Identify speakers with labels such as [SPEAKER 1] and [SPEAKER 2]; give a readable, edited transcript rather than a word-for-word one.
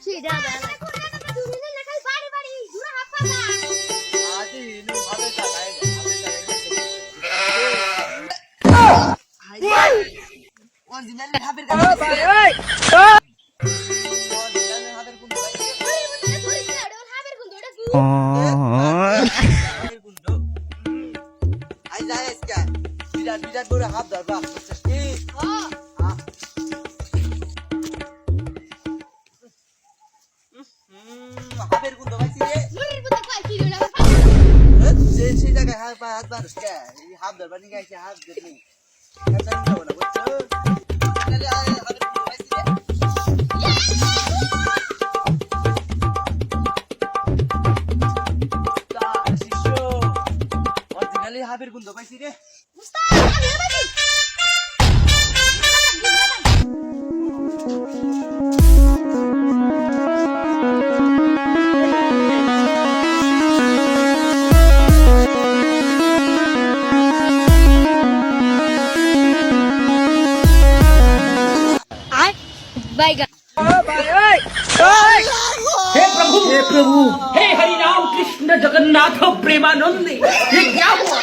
[SPEAKER 1] সেটা দাদা তুমি লেখাই বাড়ি বাড়ি জুরা হাফা না
[SPEAKER 2] আদি নু ভাবে জায়গায় হাই অরিজিনাল হাবের কাছে ভাই ওই অরিজিনাল হাবের কোন ভাই
[SPEAKER 1] ওই মধ্যে ধরিস না ওর হাবের কোন ওটা গু
[SPEAKER 2] হাবের কোন আই যায় আজকে বিরাট বিরাট বড় হাব ধরবা বুঝছিস কি
[SPEAKER 1] হ্যাঁ
[SPEAKER 2] হাবের কোন ভাইছি রে
[SPEAKER 1] মুড়ির মধ্যে কয় কি হলো
[SPEAKER 2] সেই জায়গায় হাত বারুস কে এই হাব ধরবা নি গাইছে হাব দেখনি কাছে নিও না বুঝছো তাহলে হাবের কোন ভাইছি রে তা শিষ্য অরিজিনালি হাবের কোন ভাইছি রে
[SPEAKER 1] উস্তাদ আমি বাড়ি बाइगा
[SPEAKER 3] हे प्रभु हे हरि राम कृष्ण जगन्नाथ प्रेमानंद ये क्या हुआ